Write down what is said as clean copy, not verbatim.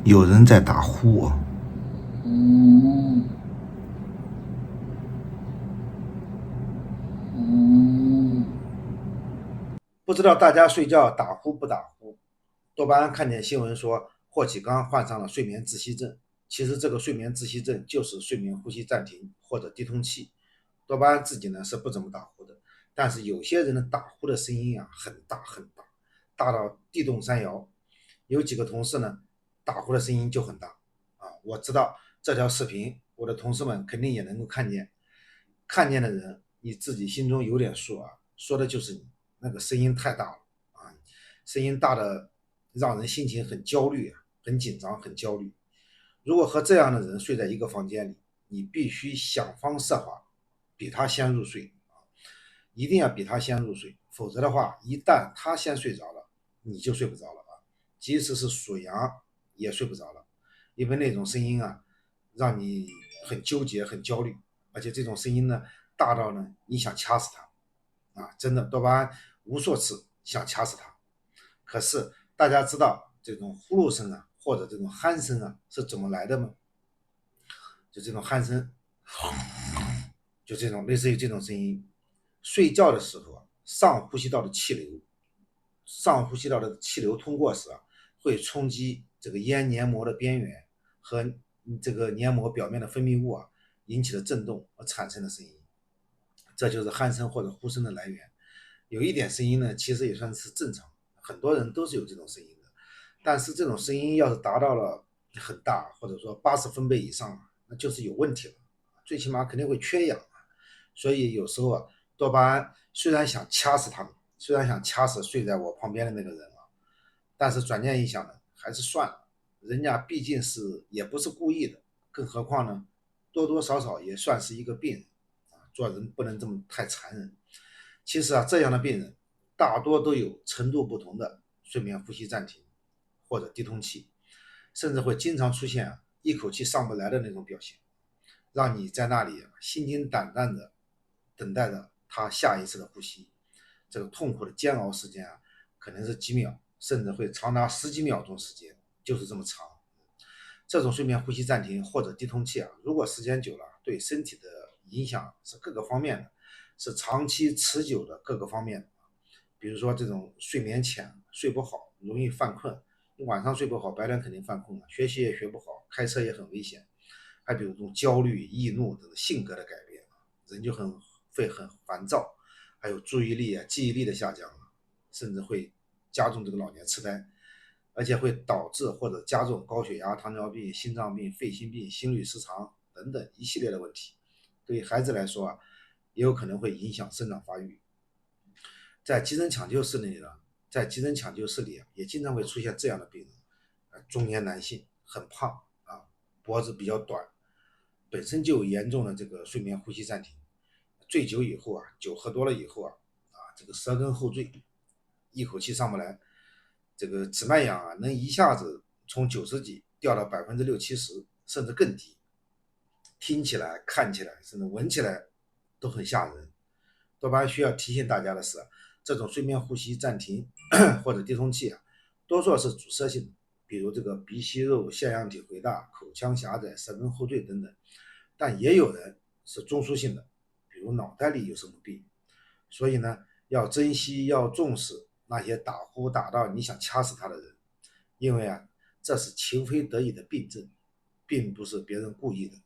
有人在打呼啊。不知道大家睡觉打呼不打呼？多巴胺看见新闻说霍启刚患上了睡眠窒息症，其实这个睡眠窒息症就是睡眠呼吸暂停或者低通气。多巴胺自己呢是不怎么打呼的，但是有些人的打呼的声音啊很大很大，大到地动山摇。有几个同事呢打呼的声音就很大啊，我知道这条视频我的同事们肯定也能够看见，看见的人你自己心中有点数啊，说的就是你那个声音太大了啊，声音大的让人心情很焦虑啊，很紧张，很焦虑。如果和这样的人睡在一个房间里，你必须想方设法比他先入睡啊，一定要比他先入睡，否则的话，一旦他先睡着了，你就睡不着了啊，即使是属羊也睡不着了，因为那种声音啊，让你很纠结、很焦虑，而且这种声音呢，大到呢你想掐死他啊，真的，多巴胺无数次想掐死他。可是大家知道这种呼噜声啊，或者这种鼾声啊是怎么来的吗？就这种鼾声，就这种类似于这种声音，睡觉的时候啊，上呼吸道的气流通过时啊，会冲击这个咽黏膜的边缘和这个黏膜表面的分泌物啊，引起的震动而产生的声音，这就是鼾声或者呼声的来源。有一点声音呢，其实也算是正常，很多人都是有这种声音的。但是这种声音要是达到了很大，或者说80分贝以上，那就是有问题了，最起码肯定会缺氧。所以有时候啊，多巴胺虽然想掐死他们，虽然想掐死睡在我旁边的那个人啊，但是转念一想呢，还是算了，人家毕竟也不是故意的，更何况呢，多多少少也算是一个病人啊，做人不能这么太残忍。其实啊，这样的病人大多都有程度不同的睡眠呼吸暂停或者低通气，甚至会经常出现一口气上不来的那种表现，让你在那里心惊胆战的等待着他下一次的呼吸。这个痛苦的煎熬时间啊，可能是几秒，甚至会长达十几秒钟时间，就是这么长。这种睡眠呼吸暂停或者低通气啊，如果时间久了，对身体的影响是各个方面的，是长期持久的各个方面的。比如说这种睡眠浅、睡不好、容易犯困，你晚上睡不好，白天肯定犯困了，学习也学不好，开车也很危险。还比如这种焦虑、易怒等性格的改变，人就很烦躁，还有注意力啊、记忆力的下降，甚至会加重这个老年痴呆，而且会导致或者加重高血压、糖尿病、心脏病、肺心病、心律失常等等一系列的问题。对于孩子来说啊，也有可能会影响生长发育。在急诊抢救室里呢，在急诊抢救室里啊，也经常会出现这样的病人，中年男性，很胖啊，脖子比较短，本身就有严重的这个睡眠呼吸暂停，醉酒以后啊，酒喝多了以后这个舌根后坠，一口气上不来，这个指脉氧啊，能一下子从90几掉到60%-70%，甚至更低，听起来、看起来，甚至闻起来都很吓人。多巴胺需要提醒大家的是，这种睡眠呼吸暂停或者低通气啊，多数是阻塞性的，比如这个鼻息肉、腺样体回大、口腔狭窄、舌根后坠等等。但也有人是中枢性的，比如脑袋里有什么病。所以呢，要珍惜、要重视那些打呼打到你想掐死他的人，因为啊，这是情非得已的病症，并不是别人故意的。